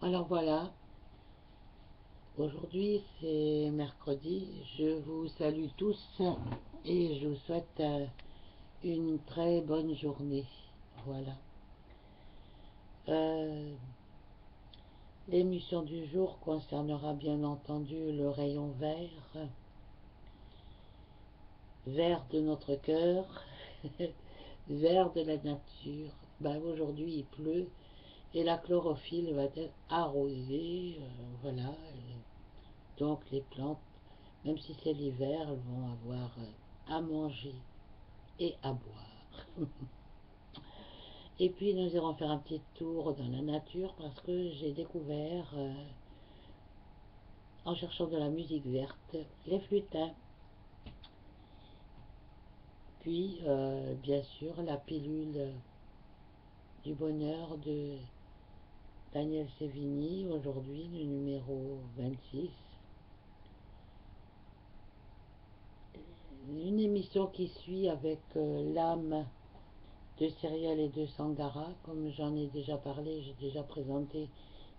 Alors voilà, aujourd'hui c'est mercredi, je vous salue tous et je vous souhaite une très bonne journée. Voilà. Euh, L'émission du jour concernera bien entendu le rayon vert, vert de notre cœur, vert de la nature. Ben, aujourd'hui il pleut et la chlorophylle va être arrosée, voilà. Donc les plantes, même si c'est l'hiver, elles vont avoir à manger et à boire. Et puis nous irons faire un petit tour dans la nature parce que j'ai découvert, en cherchant de la musique verte, les flutins. Puis, bien sûr, la pilule du bonheur de Daniel Sévigny, aujourd'hui, le numéro 26. Une émission qui suit avec l'âme de Cyrielle et de Sangara, comme j'en ai déjà parlé, j'ai déjà présenté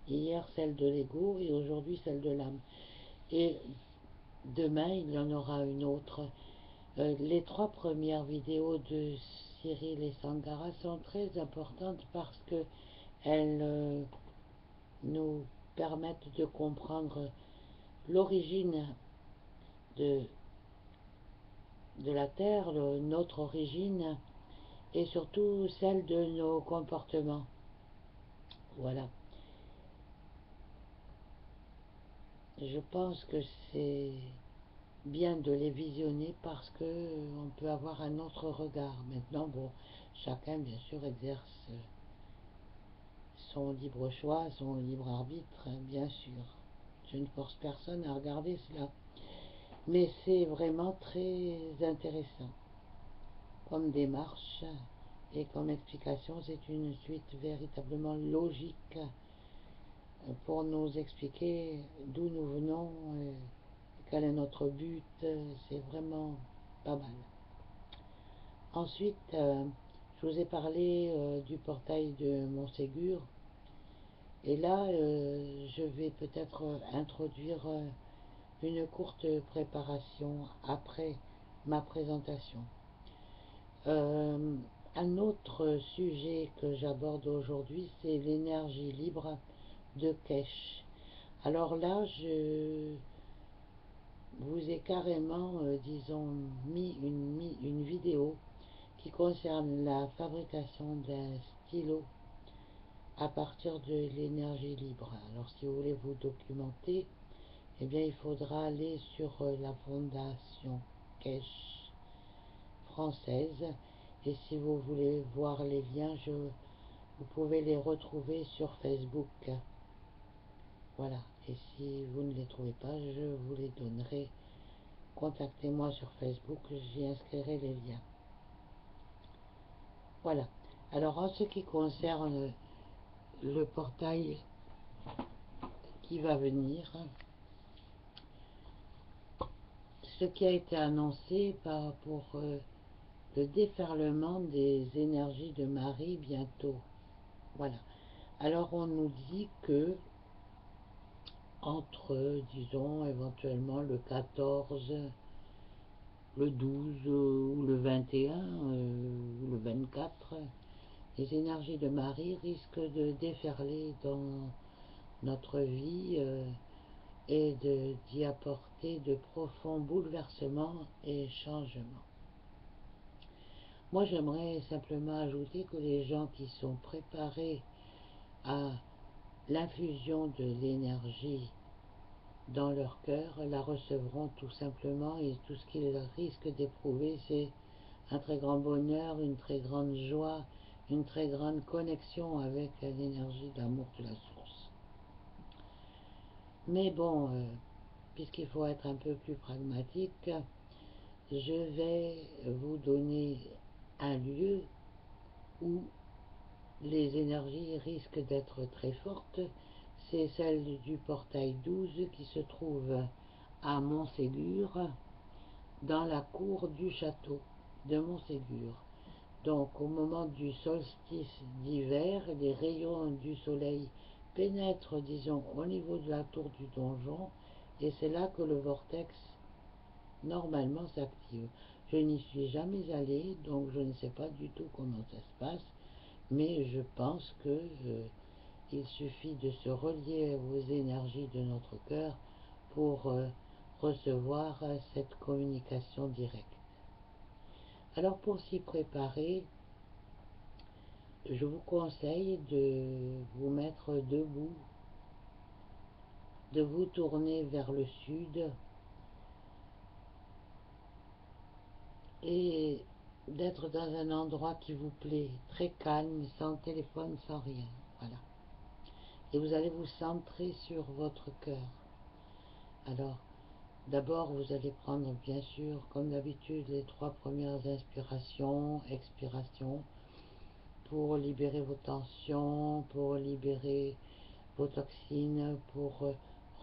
hier celle de l'ego et aujourd'hui celle de l'âme. Et demain, il y en aura une autre. Les trois premières vidéos de Cyril et Sangara sont très importantes parce que elles nous permettent de comprendre l'origine de, de la Terre, notre origine et surtout celle de nos comportements. Voilà. Je pense que c'est bien de les visionner parce que on peut avoir un autre regard. Maintenant, bon, chacun bien sûr exerce son libre choix, son libre arbitre, hein, bien sûr. Je ne force personne à regarder cela. Mais c'est vraiment très intéressant comme démarche et comme explication. C'est une suite véritablement logique pour nous expliquer d'où nous venons, quel est notre but. C'est vraiment pas mal. Ensuite, je vous ai parlé du portail de Montségur. Et là, je vais peut-être introduire une courte préparation après ma présentation. Euh, un autre sujet que j'aborde aujourd'hui, c'est l'énergie libre de Kesh. Alors là, je vous ai carrément, disons, mis une vidéo qui concerne la fabrication d'un stylo à partir de l'énergie libre. Alors si vous voulez vous documenter, eh bien il faudra aller sur la fondation Kesh française et si vous voulez voir les liens, vous pouvez les retrouver sur Facebook. Voilà, et si vous ne les trouvez pas, je vous les donnerai. Contactez-moi sur Facebook, j'y inscrirai les liens. Voilà. Alors en ce qui concerne le portail qui va venir, ce qui a été annoncé pour le déferlement des énergies de Marie bientôt. Voilà. Alors on nous dit que entre, disons, éventuellement le 14, le 12 ou le 21 ou le 24, les énergies de Marie risquent de déferler dans notre vie et d'y apporter de profonds bouleversements et changements. Moi, j'aimerais simplement ajouter que les gens qui sont préparés à l'infusion de l'énergie dans leur cœur la recevront tout simplement et tout ce qu'ils risquent d'éprouver, c'est un très grand bonheur, une très grande joie, une très grande connexion avec l'énergie d'amour de la source. Mais bon, puisqu'il faut être un peu plus pragmatique, je vais vous donner un lieu où les énergies risquent d'être très fortes. C'est celle du portail 12 qui se trouve à Montségur, dans la cour du château de Montségur. Donc au moment du solstice d'hiver, les rayons du soleil pénètre, disons, au niveau de la tour du donjon, et c'est là que le vortex, normalement, s'active. Je n'y suis jamais allé, donc je ne sais pas du tout comment ça se passe, mais je pense que il suffit de se relier aux énergies de notre cœur pour recevoir cette communication directe. Alors pour s'y préparer, je vous conseille de vous mettre debout, de vous tourner vers le sud et d'être dans un endroit qui vous plaît, très calme, sans téléphone, sans rien. Voilà. Et vous allez vous centrer sur votre cœur. Alors, d'abord, vous allez prendre, bien sûr, comme d'habitude, les 3 premières inspirations, expirations, pour libérer vos tensions, pour libérer vos toxines, pour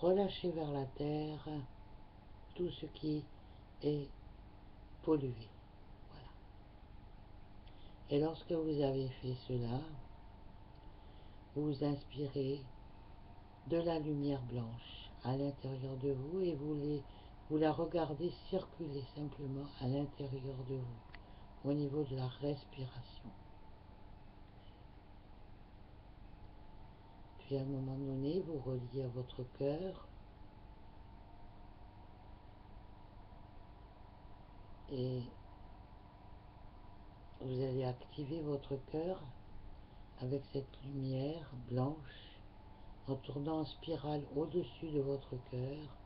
relâcher vers la terre tout ce qui est pollué. Voilà. Et lorsque vous avez fait cela, vous inspirez de la lumière blanche à l'intérieur de vous et vous la regardez circuler simplement à l'intérieur de vous, au niveau de la respiration. Puis à un moment donné, vous reliez à votre cœur et vous allez activer votre cœur avec cette lumière blanche en tournant en spirale au-dessus de votre cœur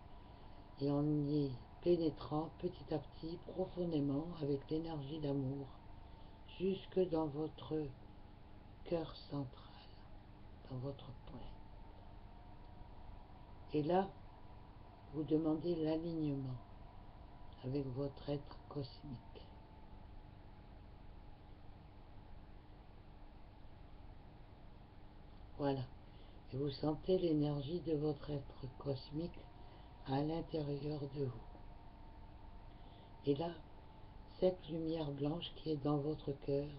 et en y pénétrant petit à petit profondément avec l'énergie d'amour jusque dans votre cœur central, dans votre pointe. Et là, vous demandez l'alignement avec votre être cosmique. Voilà. Et vous sentez l'énergie de votre être cosmique à l'intérieur de vous. Et là, cette lumière blanche qui est dans votre cœur,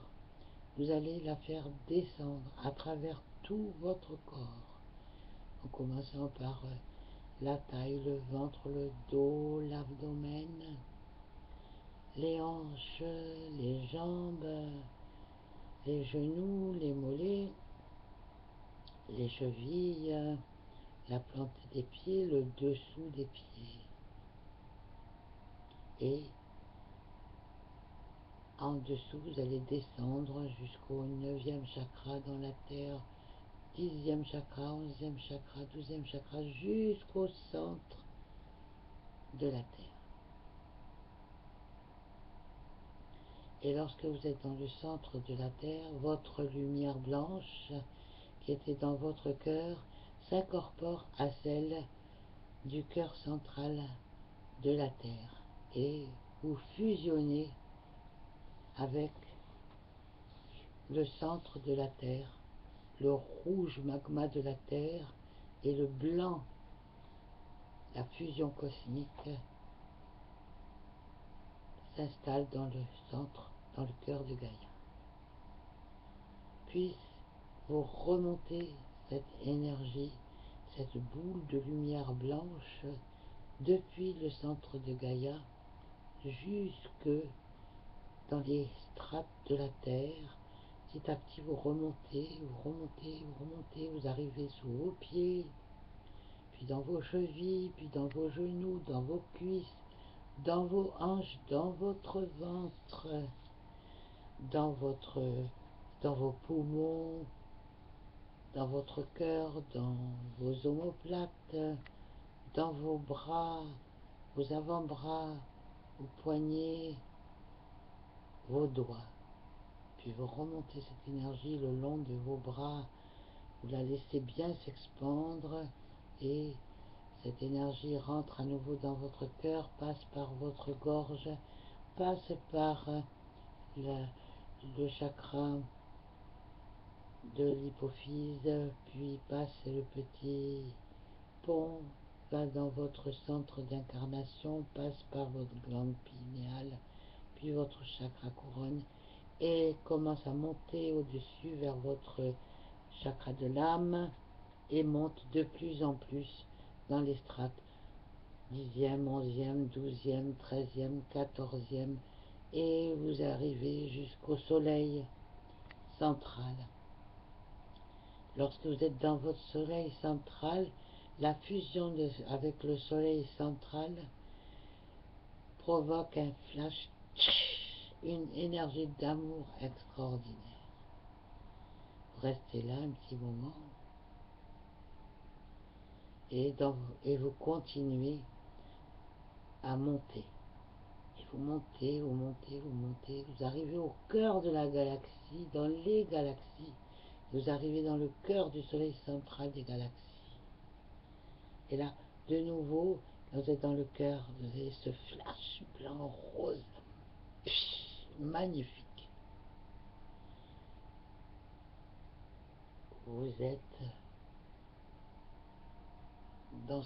vous allez la faire descendre à travers tout votre corps, en commençant par la taille, le ventre, le dos, l'abdomen, les hanches, les jambes, les genoux, les mollets, les chevilles, la plante des pieds, le dessous des pieds. Et en dessous, vous allez descendre jusqu'au 9e chakra dans la terre, 10e chakra, 11e chakra, 12e chakra, jusqu'au centre de la terre. Et lorsque vous êtes dans le centre de la terre, votre lumière blanche qui était dans votre cœur s'incorpore à celle du cœur central de la terre et vous fusionnez avec le centre de la terre, le rouge magma de la terre et le blanc, la fusion cosmique s'installe dans le centre, dans le cœur de Gaïa. Puis vous remontez cette énergie, cette boule de lumière blanche depuis le centre de Gaïa jusque dans les strates de la terre. Petit à petit, vous remontez, vous remontez, vous remontez, vous arrivez sous vos pieds, puis dans vos chevilles, puis dans vos genoux, dans vos cuisses, dans vos hanches, dans votre ventre, dans vos poumons, dans votre cœur, dans vos omoplates, dans vos bras, vos avant-bras, vos poignets, vos doigts. Puis vous remontez cette énergie le long de vos bras, vous la laissez bien s'expandre et cette énergie rentre à nouveau dans votre cœur, passe par votre gorge, passe par le chakra de l'hypophyse, puis passe le petit pont, va dans votre centre d'incarnation, passe par votre glande pinéale, puis votre chakra couronne, et commence à monter au-dessus vers votre chakra de l'âme, et monte de plus en plus dans les strates 10e, 11e, 12e, 13e, 14e, et vous arrivez jusqu'au soleil central. Lorsque vous êtes dans votre soleil central, la fusion avec le soleil central provoque un flash, une énergie d'amour extraordinaire. Vous restez là un petit moment et vous continuez à monter. Et vous montez, vous montez, vous montez. Vous arrivez au cœur de la galaxie, dans les galaxies. Vous arrivez dans le cœur du soleil central des galaxies. Et là, de nouveau, quand vous êtes dans le cœur, vous avez ce flash blanc, rose, magnifique. Vous êtes dans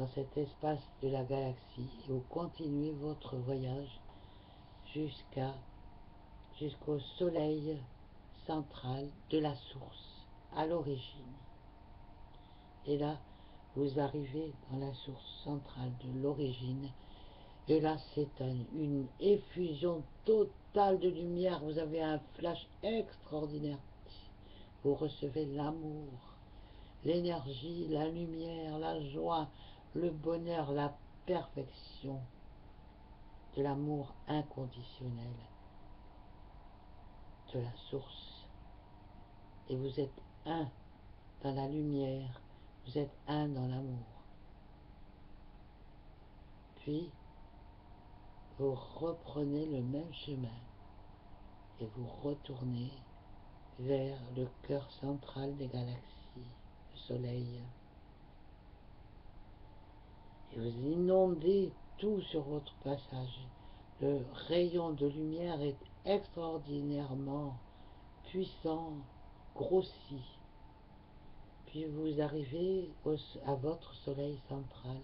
cet espace de la galaxie et vous continuez votre voyage jusqu'au soleil central de la source, à l'origine. Et là, vous arrivez dans la source centrale de l'origine. Et là, c'est une effusion totale de lumière. Vous avez un flash extraordinaire. Vous recevez l'amour, l'énergie, la lumière, la joie, le bonheur, la perfection de l'amour inconditionnel de la source. Et vous êtes un dans la lumière, vous êtes un dans l'amour. Puis, vous reprenez le même chemin et vous retournez vers le cœur central des galaxies, le soleil. Et vous inondez tout sur votre passage. Le rayon de lumière est extraordinairement puissant, grossi. Puis vous arrivez à votre soleil central.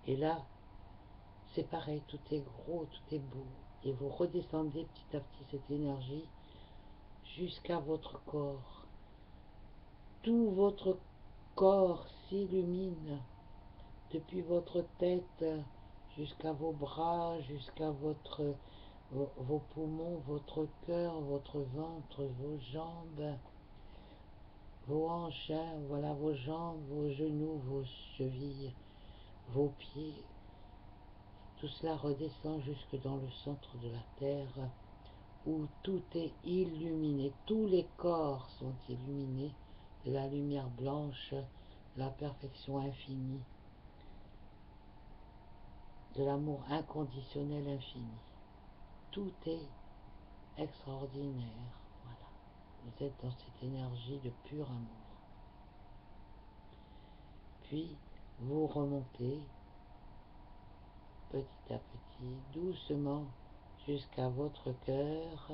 Et là, c'est pareil, tout est gros, tout est beau. Et vous redescendez petit à petit cette énergie jusqu'à votre corps. Tout votre corps s'illumine depuis votre tête jusqu'à vos bras, jusqu'à vos poumons, votre cœur, votre ventre, vos jambes, vos hanches, voilà vos jambes, vos genoux, vos chevilles, vos pieds. Tout cela redescend jusque dans le centre de la terre où tout est illuminé, tous les corps sont illuminés de la lumière blanche, de la perfection infinie, de l'amour inconditionnel infini. Tout est extraordinaire. Voilà. Vous êtes dans cette énergie de pur amour. Puis, vous remontez petit à petit, doucement, jusqu'à votre cœur,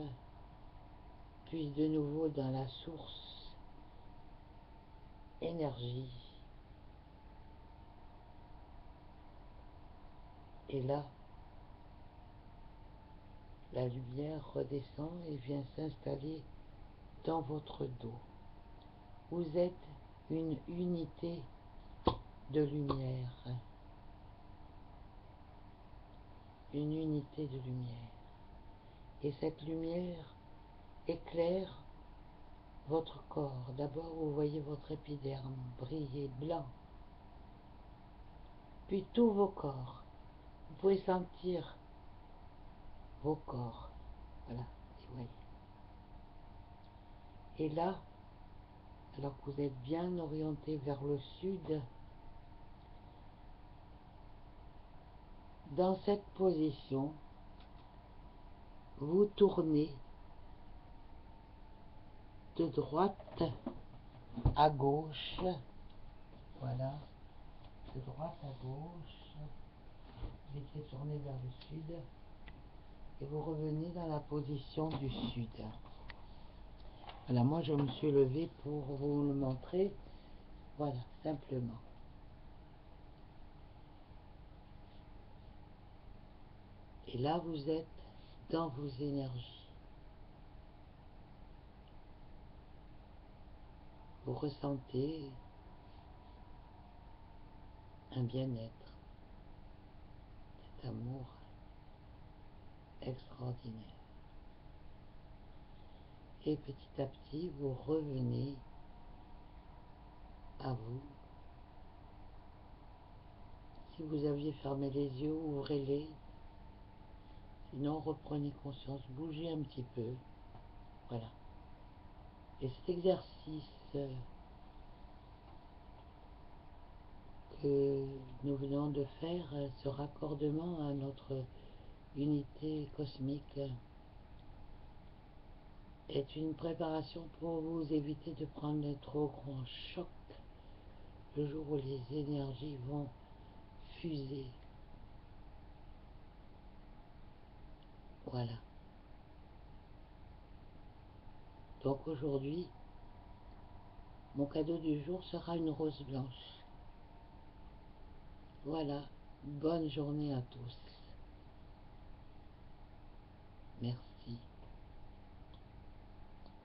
puis de nouveau dans la source énergie. Et là, la lumière redescend et vient s'installer dans votre dos. Vous êtes une unité de lumière. Une unité de lumière. Et cette lumière éclaire votre corps. D'abord, vous voyez votre épiderme briller blanc. Puis tous vos corps. Vous pouvez sentir vos corps. Voilà, vous voyez. Et là, alors que vous êtes bien orienté vers le sud, dans cette position, vous tournez de droite à gauche. Voilà, de droite à gauche. Vous étiez tourné vers le sud. Et vous revenez dans la position du sud. Voilà, moi je me suis levé pour vous le montrer. Voilà, simplement. Et là, vous êtes dans vos énergies. vous ressentez un bien-être, cet amour extraordinaire. Et petit à petit, vous revenez à vous. Si vous aviez fermé les yeux, ouvrez-les. Sinon, reprenez conscience, bougez un petit peu. Voilà. Et cet exercice que nous venons de faire, ce raccordement à notre unité cosmique, est une préparation pour vous éviter de prendre de trop grands chocs le jour où les énergies vont fuser. Voilà. Donc aujourd'hui, mon cadeau du jour sera une rose blanche. Voilà. Bonne journée à tous. Merci.